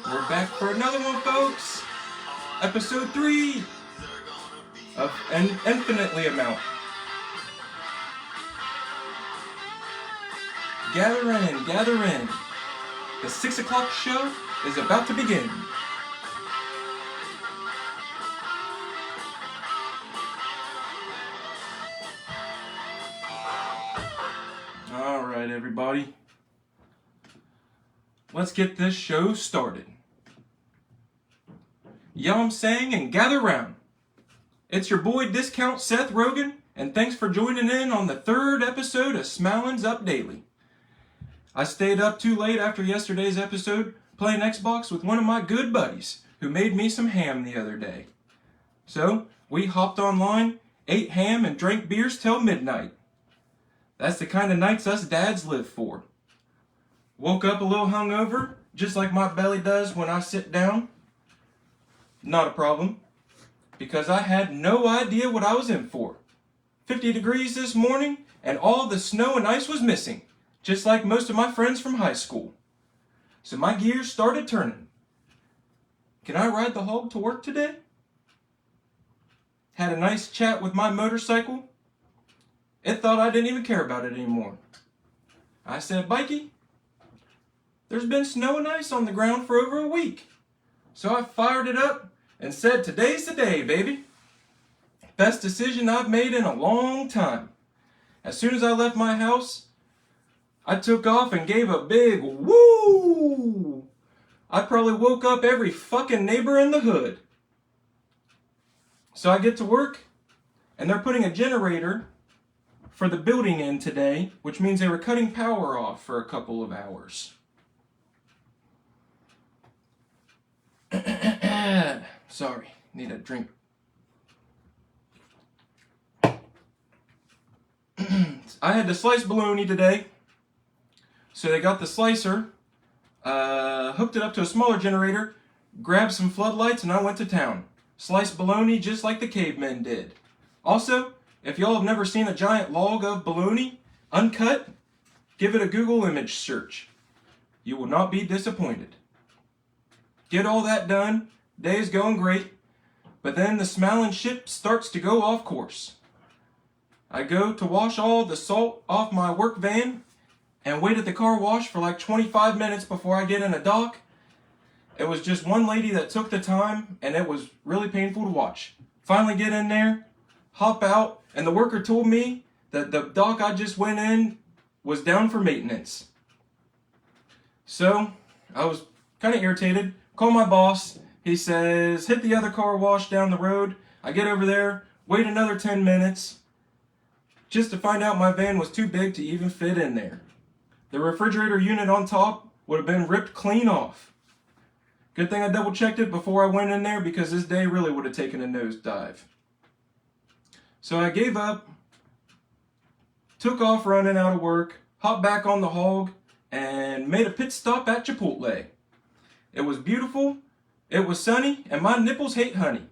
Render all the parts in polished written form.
We're back for another one, folks. Episode 3 of an infinitely amount. Gather in, gather in. The 6 o'clock show is about to begin. Alright, everybody. Let's get this show started. Yum sang and gather round. It's your boy Discount Seth Rogen, and thanks for joining in on the 3rd episode of Smallons Updaily. I stayed up too late after yesterday's episode playing Xbox with one of my good buddies who made me some ham the other day. So, we hopped online, ate ham, and drank beers till midnight. That's the kind of nights us dads live for. Woke up a little hungover, just like my belly does when I sit down. Not a problem, because I had no idea what I was in for. 50 degrees this morning, and all the snow and ice was missing, just like most of my friends from high school. So my gears started turning. Can I ride the hog to work today? Had a nice chat with my motorcycle. It thought I didn't even care about it anymore. I said, "Bikey, there's been snow and ice on the ground for over a week." So I fired it up and said, "Today's the day, baby." Best decision I've made in a long time. As soon as I left my house, I took off and gave a big woo! I probably woke up every fucking neighbor in the hood. So I get to work, and they're putting a generator for the building in today, which means they were cutting power off for a couple of hours. Sorry, need a drink. I had to slice bologna today, so they got the slicer, hooked it up to a smaller generator, grabbed some floodlights, and I went to town. Sliced bologna just like the cavemen did. Also, if y'all have never seen a giant log of bologna, uncut, give it a Google image search. You will not be disappointed. Get all that done, day's going great, but then the smelling ship starts to go off course. I go to wash all the salt off my work van and wait at the car wash for like 25 minutes before I get in a dock. It was just one lady that took the time, and it was really painful to watch. Finally get in there, hop out, and the worker told me that the dock I just went in was down for maintenance. So I was kind of irritated. Call my boss. He says, hit the other car wash down the road. I get over there, wait another 10 minutes, just to find out my van was too big to even fit in there. The refrigerator unit on top would have been ripped clean off. Good thing I double checked it before I went in there, because this day really would have taken a nosedive. So I gave up, took off running out of work, hopped back on the hog, and made a pit stop at Chipotle. It was beautiful, it was sunny, and my nipples hate honey.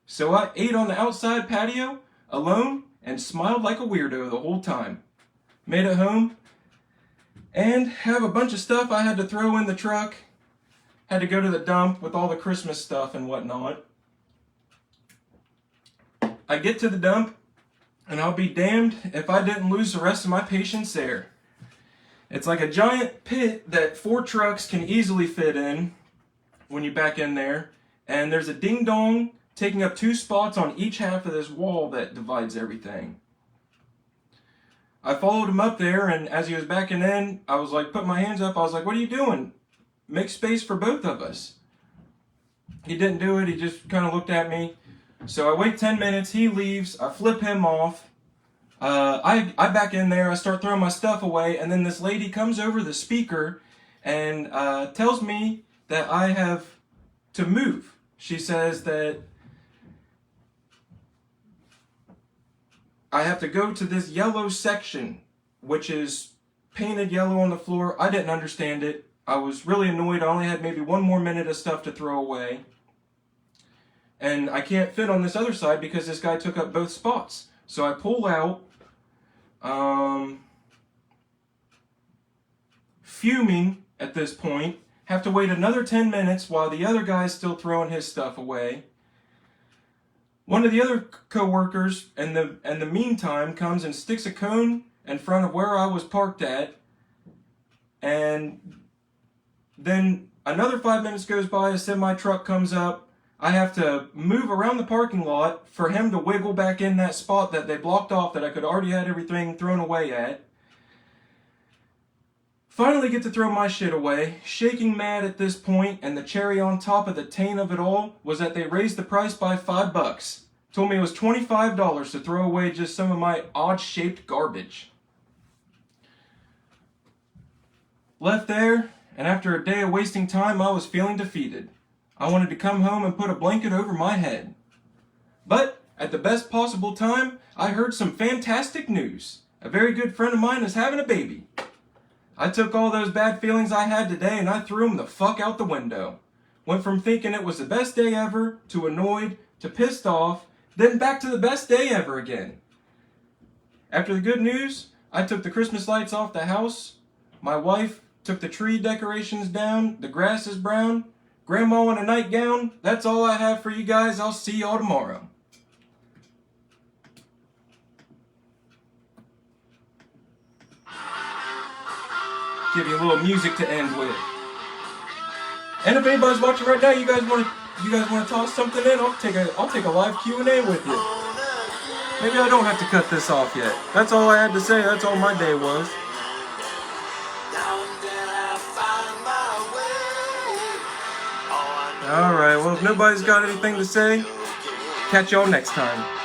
So I ate on the outside patio, alone, and smiled like a weirdo the whole time. Made it home, and have a bunch of stuff I had to throw in the truck. Had to go to the dump with all the Christmas stuff and whatnot. I get to the dump, and I'll be damned if I didn't lose the rest of my patience there. It's like a giant pit that 4 trucks can easily fit in when you back in there. And there's a ding-dong taking up 2 spots on each half of this wall that divides everything. I followed him up there, and as he was backing in, I was like, put my hands up. I was like, "What are you doing? Make space for both of us." He didn't do it. He just kind of looked at me. So I wait 10 minutes. He leaves. I flip him off. I back in there, I start throwing my stuff away, and then this lady comes over the speaker and tells me that I have to move. She says that I have to go to this yellow section, which is painted yellow on the floor. I didn't understand it. I was really annoyed. I only had maybe 1 more minute of stuff to throw away. And I can't fit on this other side because this guy took up both spots. So I pull out, fuming at this point, have to wait another 10 minutes while the other guy's still throwing his stuff away. One of the other co-workers in the meantime comes and sticks a cone in front of where I was parked at, and then another 5 minutes goes by, a semi-truck comes up. I have to move around the parking lot for him to wiggle back in that spot that they blocked off that I could already had everything thrown away at. Finally get to throw my shit away, shaking mad at this point, and the cherry on top of the taint of it all was that they raised the price by $5. Told me it was $25 to throw away just some of my odd-shaped garbage. Left there, and after a day of wasting time, I was feeling defeated. I wanted to come home and put a blanket over my head. But, at the best possible time, I heard some fantastic news. A very good friend of mine is having a baby. I took all those bad feelings I had today and I threw them the fuck out the window. Went from thinking it was the best day ever, to annoyed, to pissed off, then back to the best day ever again. After the good news, I took the Christmas lights off the house. My wife took the tree decorations down. The grass is brown. Grandma in a nightgown. That's all I have for you guys. I'll see y'all tomorrow. Give you a little music to end with. And if anybody's watching right now, you guys want to toss something in, I'll take a live Q&A with you. Maybe I don't have to cut this off yet. That's all I had to say. That's all my day was. Alright, well, if nobody's got anything to say, catch y'all next time.